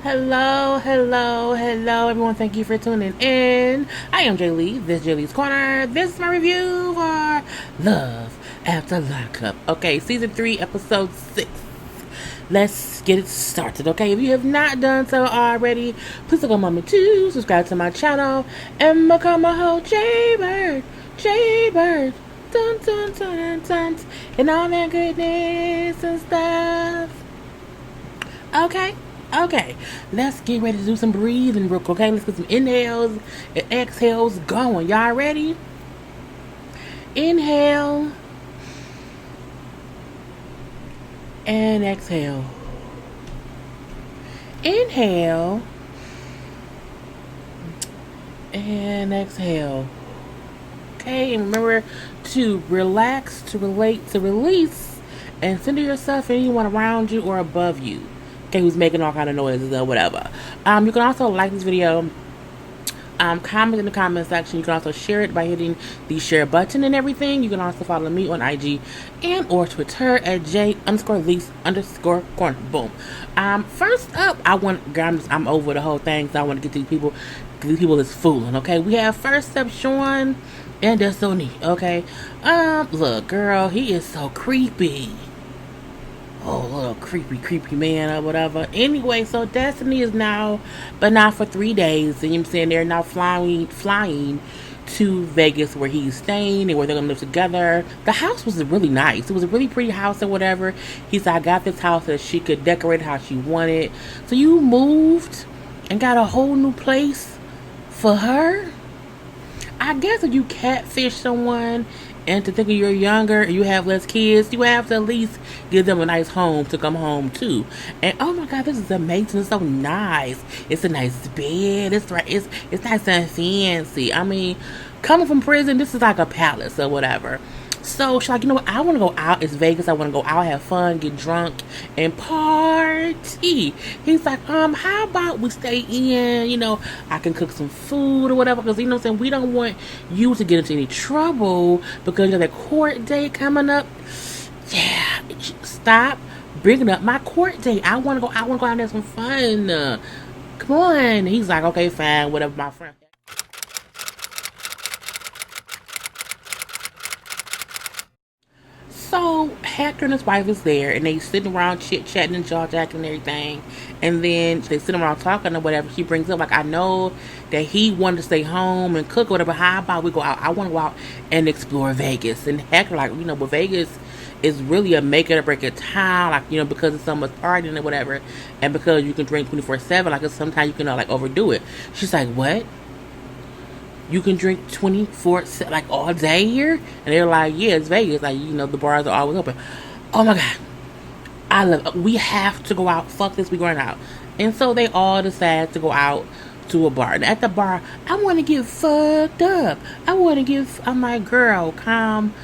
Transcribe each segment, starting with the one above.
Hello, hello, hello, everyone. Thank you for tuning in. I am JayLee. This is JLeesCorner. This is my review for Love After Lockup. Okay, season 3, episode 6. Let's get it started. Okay, if you have not done so already, please take a moment to subscribe to my channel and become a whole JayBird. JayBird. Dun dun dun dun dun. And all that goodness and stuff. Okay. Okay, let's get ready to do some breathing real quick. Okay, let's get some inhales and exhales going. Y'all ready? Inhale and exhale. Inhale and exhale. Okay, and remember to relax, to relate, to release, and center yourself and anyone around you or above you. Okay, who's making all kind of noises or whatever. You can also like this video, comment in the comment section. You can also share it by hitting the share button and everything. You can also follow me on IG and or Twitter at J_Lees_Corner. Boom. First up, I'm over the whole thing, so I want to get to these people that's fooling. Okay, we have first up Sean and Destiny. Okay, look, girl, he is so creepy. Oh, little creepy man or whatever. Anyway, so Destiny is now, but not for 3 days. And you know what I'm saying? They're now flying to Vegas where he's staying and where they're going to live together. The house was really nice. It was a really pretty house or whatever. He said, I got this house that she could decorate how she wanted. So you moved and got a whole new place for her? I guess if you catfish someone and to think of you're younger and you have less kids, you have to at least give them a nice home to come home to. And oh my god, this is amazing. It's so nice. It's a nice bed. It's right. It's nice and fancy. I mean, coming from prison, this is like a palace or whatever. So she's like, you know what? I want to go out. It's Vegas. I want to go out, have fun, get drunk, and party. He's like, how about we stay in? You know, I can cook some food or whatever. Because, you know what I'm saying? We don't want you to get into any trouble because you know that court date coming up. Yeah, stop bringing up my court date. I want to go. I want to go out and have some fun. Come on. He's like, okay, fine, whatever, my friend. So Hector and his wife is there, and they sitting around chit chatting and jaw jacking and everything. And then they sitting around talking or whatever. She brings up like, I know that he wanted to stay home and cook or whatever. How about we go out? I want to go out and explore Vegas. And Hector like, you know, but Vegas is really a make it or break it town, like, you know, because it's so much partying or whatever, and because you can drink 24/7. Like, sometimes you can like overdo it. She's like, what? You can drink 24 like all day here? And they're like, yeah, it's Vegas. Like, you know, the bars are always open. Oh my god, I love it. We have to go out. Fuck this, we going out. And so they all decide to go out to a bar. And at the bar, I want to get fucked up. I'm like, girl, calm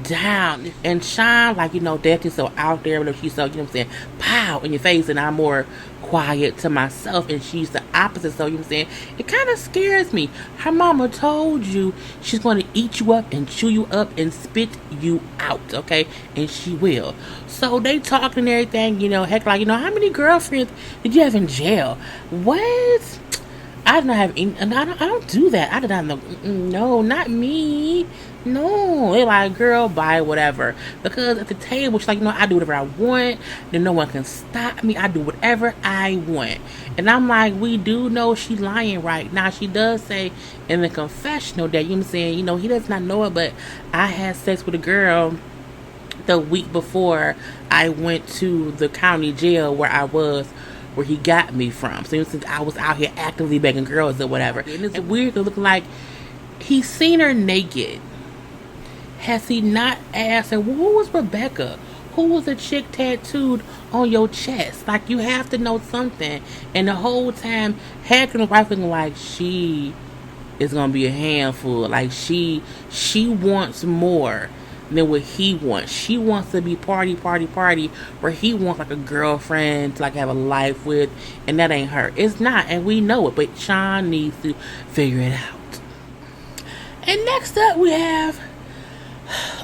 down. And Sean, like, you know, Death is so out there, but she's so, you know what I'm saying, pow in your face, and I'm more quiet to myself, and she's the opposite. So, you know what I'm saying, it kind of scares me. Her mama told you she's going to eat you up and chew you up and spit you out, okay? And she will. So they talking and everything, you know, heck, like, you know, how many girlfriends did you have in jail? What? I don't have any, I don't do that. I did not know. No, not me. No. They're like, girl, buy whatever. Because at the table, she's like, you know, I do whatever I want. Then no one can stop me. I do whatever I want. And I'm like, we do know she's lying right now. She does say in the confessional that, you know what I'm saying, you know, he does not know it, but I had sex with a girl the week before I went to the county jail where he got me from. So since I was out here actively begging girls or whatever. And it's weird to look like he's seen her naked. Has he not asked her, well, who was Rebecca? Who was the chick tattooed on your chest? Like, you have to know something. And the whole time, Hector and wife looking like she is gonna be a handful. Like, she wants more than what he wants. She wants to be party, where he wants like a girlfriend to like have a life with, and that ain't her. It's not, and we know it, but Sean needs to figure it out. And next up we have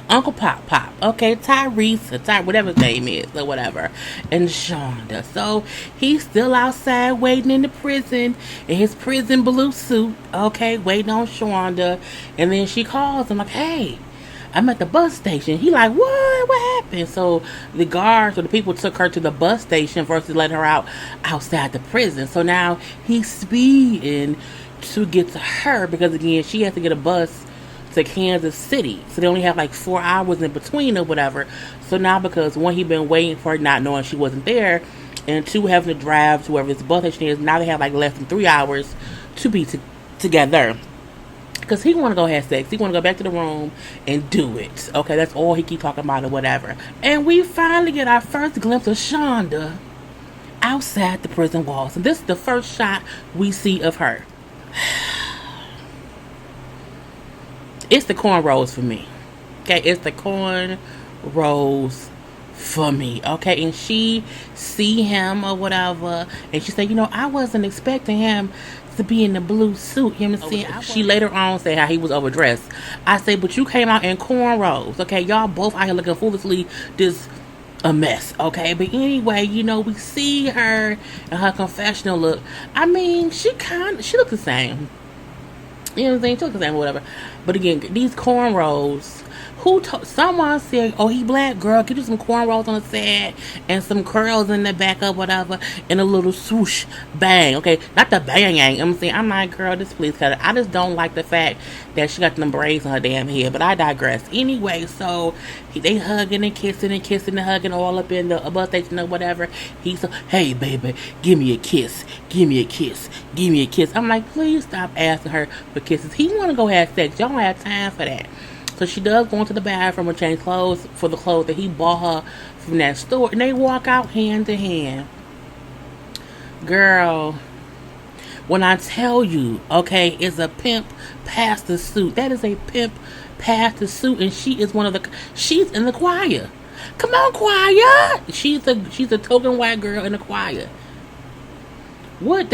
Uncle Pop, okay, Tyrese, whatever his name is, or whatever, and Shonda. So he's still outside waiting in the prison in his prison blue suit, okay, waiting on Shonda. And then she calls him like, hey, I'm at the bus station. He like, what? What happened? So the guards or the people took her to the bus station versus letting her out outside the prison. So now he's speeding to get to her because again, she has to get a bus to Kansas City. So they only have like 4 hours in between or whatever. So now because one, he been waiting for her not knowing she wasn't there, and two, having to drive to wherever this bus station is, now they have like less than 3 hours to be together. Because he want to go have sex. He want to go back to the room and do it. Okay, that's all he keep talking about or whatever. And we finally get our first glimpse of Shonda outside the prison walls. And this is the first shot we see of her. It's the cornrows for me. Okay, it's the cornrows for me. Okay, and she see him or whatever, and she said, I wasn't expecting him to be in the blue suit. Him saying, she later on said how he was overdressed. I say, but you came out in cornrows. Okay, y'all both out here looking foolishly just a mess. Okay, but anyway, we see her and her confessional look. I mean, she looked the same. You know what I'm saying? She looked the same or whatever. But again, these cornrows. Someone said, oh, he black, girl, get you some cornrows on the side and some curls in the back or whatever and a little swoosh bang. Okay, not the bang. I'm like, girl, this please cut it. I just don't like the fact that she got them braids on her damn head, but I digress. Anyway, so they hugging and kissing and hugging all up in the bus station or whatever. He's like, hey, baby, give me a kiss. Give me a kiss. Give me a kiss. I'm like, please stop asking her for kisses. He want to go have sex. Y'all don't have time for that. So she does go into the bathroom and change clothes for the clothes that he bought her from that store. And they walk out hand to hand. Girl, when I tell you, okay, it's a pimp pastor suit. That is a pimp pastor suit. And she is she's in the choir. Come on, choir. She's a token white girl in the choir. What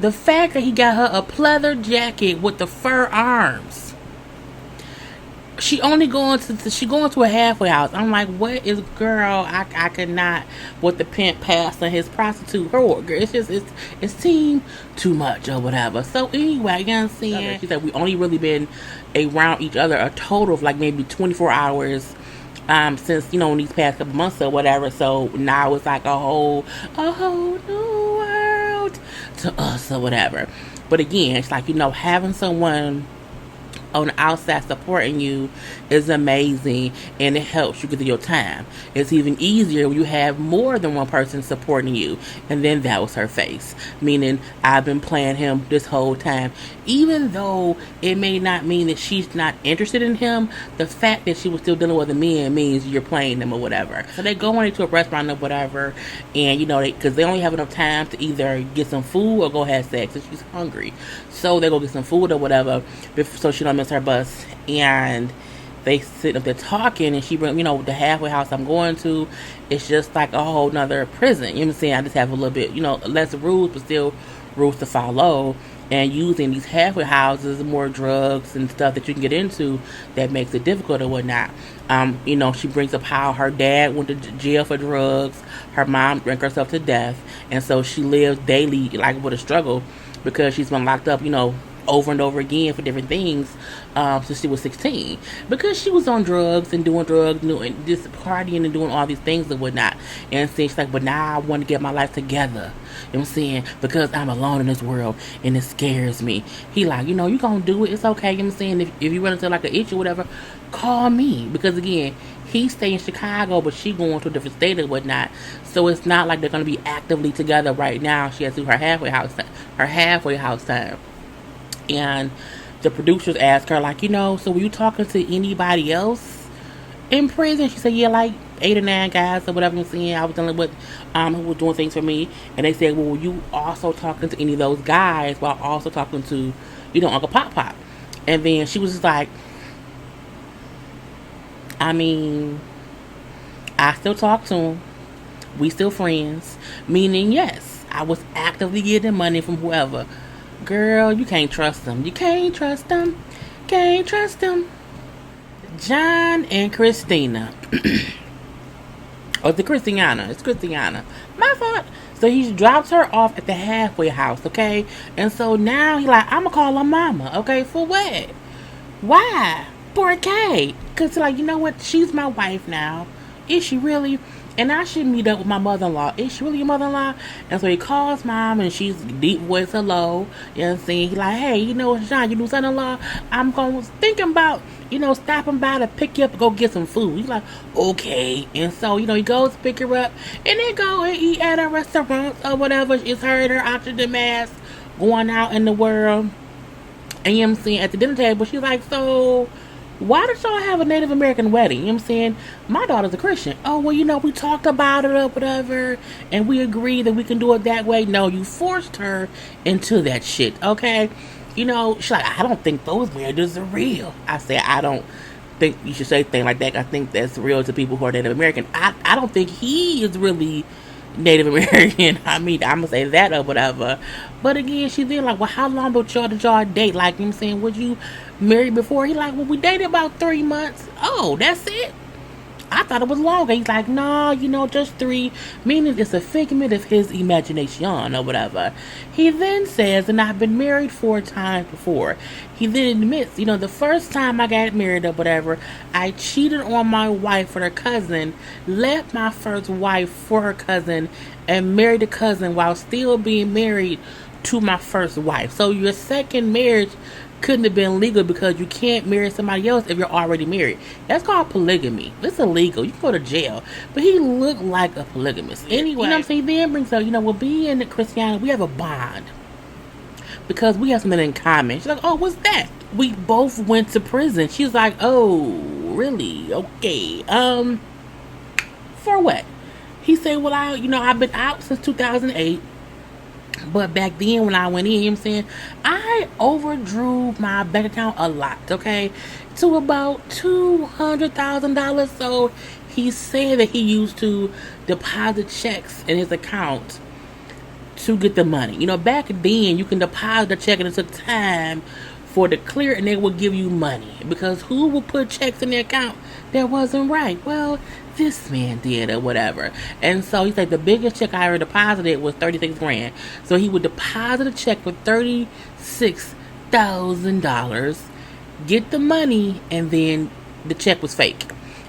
the fact that he got her a pleather jacket with the fur arms. She only going to a halfway house. I'm like, what is, girl? I could not. What the pimp passed on his prostitute whore, girl. It's just it's seemed too much or whatever. So anyway, you know what I'm saying? She said we only really been around each other a total of like maybe 24 hours. Since these past couple months or whatever. So now it's like a whole new world to us or whatever. But again, it's like having someone on the outside supporting you is amazing, and it helps you get through your time. It's even easier when you have more than one person supporting you. And then that was her face, meaning I've been playing him this whole time. Even though it may not mean that she's not interested in him, the fact that she was still dealing with a man means you're playing them or whatever. So they go into a restaurant or whatever, and because they only have enough time to either get some food or go have sex, and she's hungry, so they go get some food or whatever so she don't miss her bus. And they sit up there talking, and she bring, the halfway house I'm going to, it's just like a whole nother prison. You know what I'm saying? I just have a little bit, less rules, but still rules to follow. And using these halfway houses, more drugs and stuff that you can get into that makes it difficult or whatnot. She brings up how her dad went to jail for drugs, her mom drank herself to death, and so she lives daily like with a struggle because she's been locked up, over and over again for different things since she was 16, because she was on drugs and doing drugs, and just partying and doing all these things and whatnot. And she's like, but now I want to get my life together. You know what I'm saying? Because I'm alone in this world and it scares me. He like, you gonna do it. It's okay. You know what I'm saying? If you run into like an issue or whatever, call me. Because again, he stay in Chicago, but she going to a different state and whatnot. So it's not like they're gonna be actively together right now. She has to do her halfway house time. And the producers asked her, like, so were you talking to anybody else in prison? She said, yeah, like 8 or 9 guys or whatever. I'm saying I was dealing with who was doing things for me. And they said, well, were you also talking to any of those guys while also talking to, Uncle Pop? And then she was just like, I mean, I still talk to him. We still friends. Meaning, yes, I was actively getting money from whoever. Girl, you can't trust them. You can't trust them. Can't trust them. John and Christina. Or the Christiana. It's Christiana. My fault. So he drops her off at the halfway house, okay? And so now he like, I'm gonna call her mama, okay? For what? Why? For Kate. Because, like, you know what? She's my wife now. Is she really? And I should meet up with my mother-in-law. Is she really your mother-in-law? And so he calls mom, and she's deep voice hello. You know what I'm saying? He like, hey, you know, John, your new son-in-law, I'm going thinking about, you know, stopping by to pick you up and go get some food. He's like, okay. And so, you know, he goes to pick her up, and they go and eat at a restaurant or whatever. It's her and her oxygen mask going out in the world. And you know what I'm saying? At the dinner table, she's like, so why did y'all have a Native American wedding? You know what I'm saying? My daughter's a Christian. Oh, well, you know, we talked about it or whatever, and we agreed that we can do it that way. No, you forced her into that shit, okay? You know, she's like, I don't think those marriages are real. I said, I don't think you should say things like that. I think that's real to people who are Native American. I don't think he is really Native American. I mean, I'm gonna say that or whatever. But again, she's then like, well, how long did y'all date? Like, you know what I'm saying, was you married before? He like, well, we dated about 3 months. Oh, that's it? I thought it was longer. He's like, no, you know, just 3, meaning it's a figment of his imagination or whatever. He then says, and I've been married 4 times before. He then admits, you know, the first time I got married or whatever, I cheated on my wife with her cousin, left my first wife for her cousin, and married the cousin while still being married to my first wife. So your second marriage couldn't have been legal because you can't marry somebody else if you're already married. That's called polygamy. It's illegal. You can go to jail. But he looked like a polygamist. Anyway, you know what I'm saying? He then brings up, you know, well, being Christiana, we have a bond because we have something in common. She's like, oh, what's that? We both went to prison. She's like, oh, really? Okay. For what? He said, well, I've been out since 2008. But back then when I went in, you know what I'm saying, I overdrew my bank account a lot, okay? To about $200,000. So he said that he used to deposit checks in his account to get the money. You know, back then you can deposit a check and it took time for the clear and they would give you money. Because who would put checks in their account that wasn't right? Well, this man did or whatever. And so he said the biggest check I ever deposited was 36 grand. So he would deposit a check for $36,000, get the money, and then the check was fake.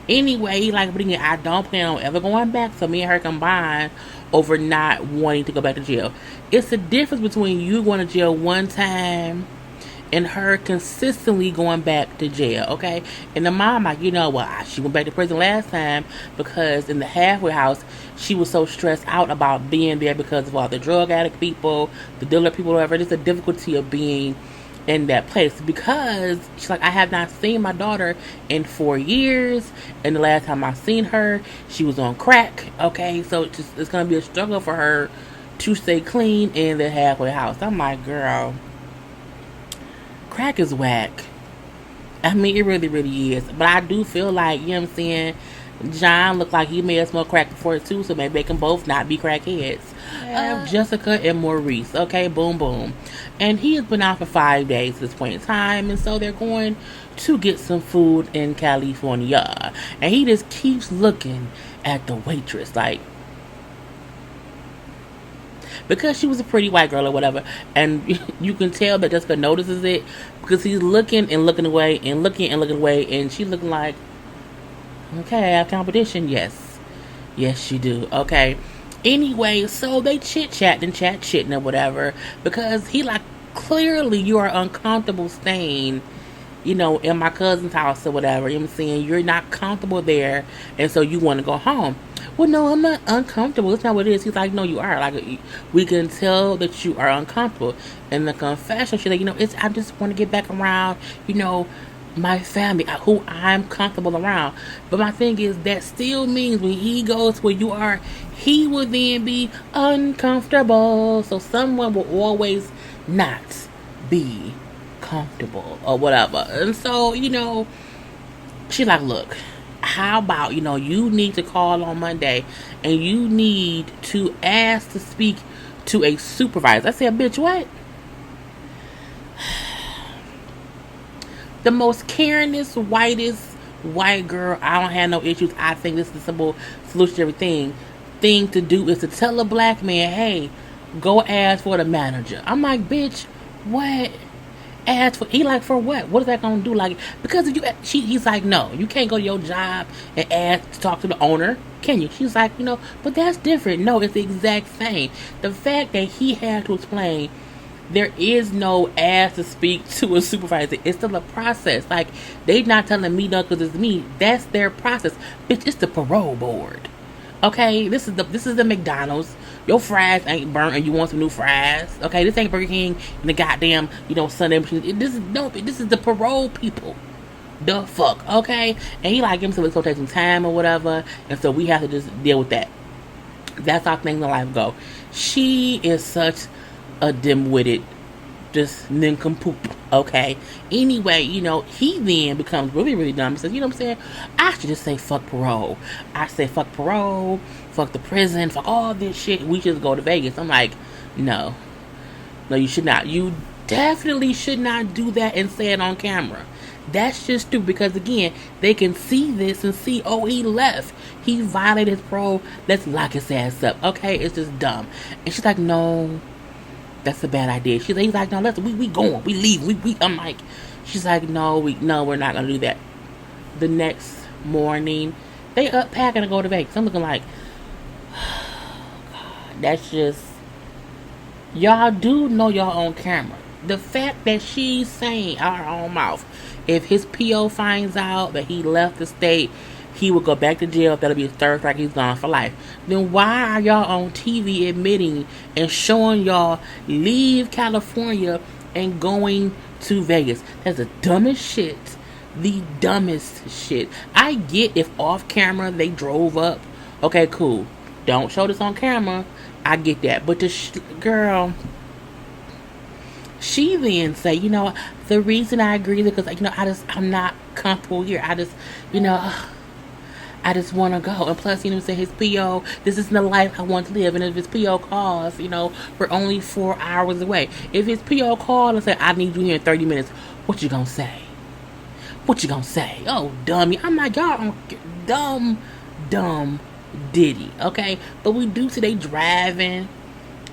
Anyway, like, but again, I don't plan on ever going back. So me and her combined over not wanting to go back to jail. It's the difference between you going to jail one time and her consistently going back to jail, okay? And the mom, like, you know, well, she went back to prison last time because in the halfway house, she was so stressed out about being there because of all the drug addict people, the dealer people, whatever. It's the difficulty of being in that place because she's like, I have not seen my daughter in 4 years, and the last time I seen her, she was on crack, okay? So it's going to be a struggle for her to stay clean in the halfway house. I'm like, girl, crack is whack. I mean, it really, really is. But I do feel like, you know what I'm saying, John looked like he may have smoked crack before too, so maybe they can both not be crackheads. Jessica and Maurice, okay, boom, boom. And he has been out for 5 days at this point in time, and so they're going to get some food in California. And he just keeps looking at the waitress, like, because she was a pretty white girl or whatever, and you can tell that Jessica notices it because he's looking and looking away and looking and looking away, and she's looking like, okay, I have competition. Yes, you do. Okay. Anyway, so they chit-chatting or whatever because he like, clearly you are uncomfortable staying, you know, in my cousin's house or whatever. You know what I'm saying? You're not comfortable there, and so you want to go home. Well, no, I'm not uncomfortable. That's not what it is. He's like, no, you are. Like, we can tell that you are uncomfortable. And the confession, she's like, you know, I just want to get back around, you know, my family, who I'm comfortable around. But my thing is, that still means when he goes where you are, he will then be uncomfortable. So someone will always not be comfortable or whatever. And so, you know, she's like, look, how about, you know, you need to call on Monday and you need to ask to speak to a supervisor. I said, bitch, what? The most caringest, whitest, white girl, I don't have no issues. I think this is the simple solution to everything. Thing to do is to tell a black man, hey, go ask for the manager. I'm like, bitch, what? Ask for, he like, for what? What is that gonna do? Like, because if you, he's like, no, you can't go to your job and ask to talk to the owner, can you? She's like, but that's different. No, it's the exact same. The fact that he had to explain, there is no ask to speak to a supervisor. It's still a process. Like, they not telling me no because it's me. That's their process. Bitch, it's the parole board. Okay, this is the McDonald's. Your fries ain't burnt and you want some new fries. Okay, this ain't Burger King and the goddamn, Sunday machine. This is the parole people. The fuck, okay? And he like him, so it's gonna take some time or whatever, and so we have to just deal with that. That's how things in life go. She is such a dim-witted, just nincompoop, okay? Anyway, he then becomes really, really dumb. He says, you know what I'm saying? I should just say fuck parole. I say fuck parole, fuck the prison, fuck all this shit. We just go to Vegas. I'm like, no, you should not. You definitely should not do that and say it on camera. That's just stupid because, again, they can see this and see, oh, he left. He violated his parole. Let's lock his ass up. Okay, it's just dumb. And she's like, no, that's a bad idea. He's like, no, we going, we leave. I'm like, she's like, no, we're not gonna do that. The next morning, they up packing to go to Vegas. I'm looking like, God, that's just, y'all do know y'all on camera. The fact that she's saying out her own mouth, if his PO finds out that he left the state, he will go back to jail. That'll be his third strike. He's gone for life. Then why are y'all on TV admitting and showing y'all leave California and going to Vegas? That's the dumbest shit. The dumbest shit. I get if off camera they drove up. Okay, cool. Don't show this on camera. I get that. But the girl, she then say, the reason I agree is because, I'm not comfortable here. I just want to go. And plus, say his PO, this isn't the life I want to live. And if his PO calls, we're only 4 hours away. If his PO called and said, I need you here in 30 minutes, what you gonna say? What you gonna say? Oh, dummy. I'm like, y'all dumb Diddy, okay? But we do see they driving.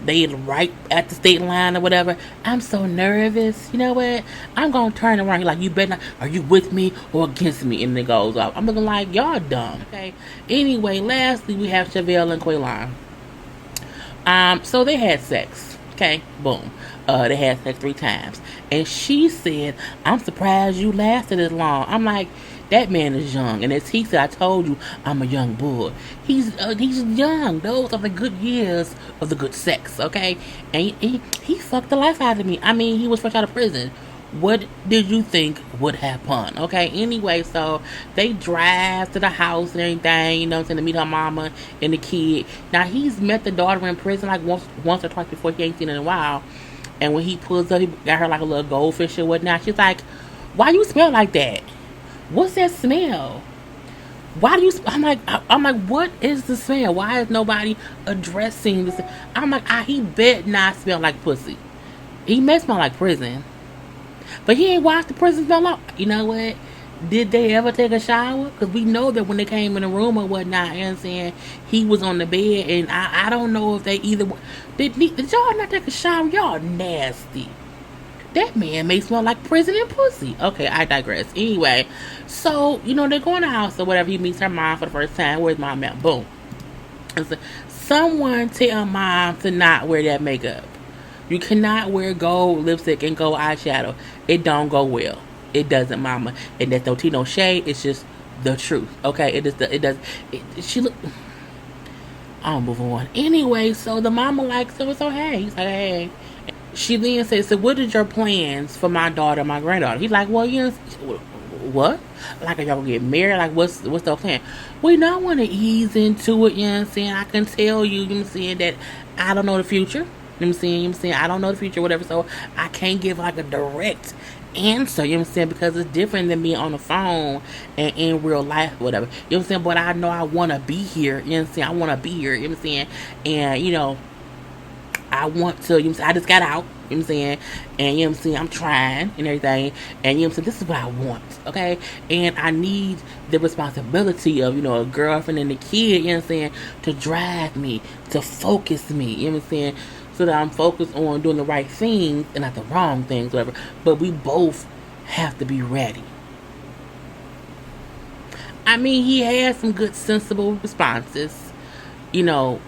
They right at the state line or whatever. I'm so nervous. You know what? I'm gonna turn around. You're like, you better not. Are you with me or against me? And it goes off. I'm looking like, y'all dumb. Okay. Anyway, lastly, we have Chevelle and Quaylon. So they had sex. Okay. Boom. They had sex 3 times. And she said, I'm surprised you lasted as long. I'm like, that man is young, and as he said, I told you, I'm a young bull. He's young. Those are the good years of the good sex, okay? And he fucked the life out of me. I mean, he was fresh out of prison. What did you think would happen? Okay, anyway, so they drive to the house and everything, to meet her mama and the kid. Now, he's met the daughter in prison like once or twice before. He ain't seen her in a while. And when he pulls up, he got her like a little goldfish or whatnot. She's like, why you smell like that? What's that smell? Why do you? I'm like, what is the smell? Why is nobody addressing this? I'm like, he bet not smell like pussy. He may smell like prison, but he ain't washed the prison smell like. You know what? Did they ever take a shower? Because we know that when they came in the room or whatnot, you know what I'm saying, he was on the bed, and I don't know if they either did y'all not take a shower? Y'all nasty. That man may smell like prison and pussy. Okay, I digress. Anyway, so, they go in the house or whatever. He meets her mom for the first time. Where's mom at? Boom. So, someone tell mom to not wear that makeup. You cannot wear gold lipstick and gold eyeshadow. It don't go well. It doesn't, mama. And that's no tea, no shade. It's just the truth. Okay? She look... I'll move on. Anyway, so the mama likes so hey. He's like, hey. She then says, so what is your plans for my daughter and my granddaughter? He's like, well, what? Like, are y'all gonna get married? Like, what's the plan? We don't want to ease into it, you know what I'm saying? I can tell you, you know what I'm saying, that I don't know the future. You know what I'm saying? I don't know the future, whatever, so I can't give like a direct answer, you know what I'm saying? Because it's different than being on the phone and in real life, whatever. You know what I'm saying? But I know I want to be here, you know what I'm saying? I want to be here, you know what I'm saying? And, I want to, you know what I'm saying? I just got out, you know what I'm saying? And you know what I'm saying? I'm trying and everything. And you know what I'm saying? This is what I want, okay? And I need the responsibility of, you know, a girlfriend and a kid, you know what I'm saying, to drive me, to focus me, you know what I'm saying? So that I'm focused on doing the right things and not the wrong things, whatever. But we both have to be ready. I mean, he had some good, sensible responses. You know,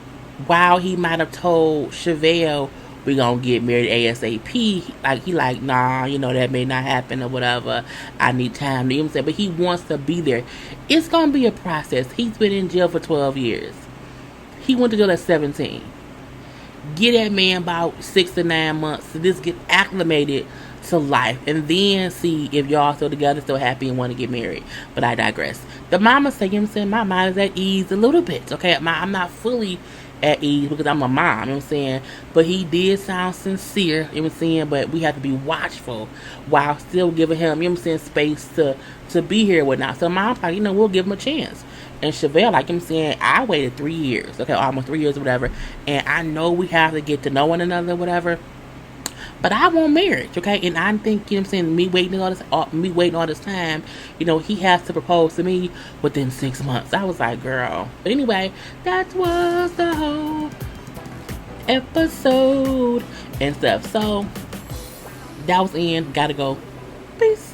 while he might have told Chevelle we gonna get married ASAP, like he like, nah, you know, that may not happen or whatever. I need time, you know what I'm saying? But he wants to be there. It's gonna be a process. He's been in jail for 12 years. He went to jail at 17. Get that man about 6 to 9 months to just get acclimated to life, and then see if y'all still together, still happy, and want to get married. But I digress. The mama saying, you know what I'm saying, my mind is at ease a little bit. Okay, I'm not fully at ease because I'm a mom, you know what I'm saying? But he did sound sincere, you know what I'm saying? But we have to be watchful while still giving him, you know what I'm saying, space to be here and whatnot. So mom's like, you know, we'll give him a chance. And Chevelle, like I'm saying, I waited 3 years, okay, almost 3 years or whatever. And I know we have to get to know one another, whatever. But I want marriage, okay? And I think, you know what I'm saying, me waiting all this time, you know, he has to propose to me within 6 months. I was like, girl. But anyway, that was the whole episode and stuff. So, that was the end. Gotta go. Peace.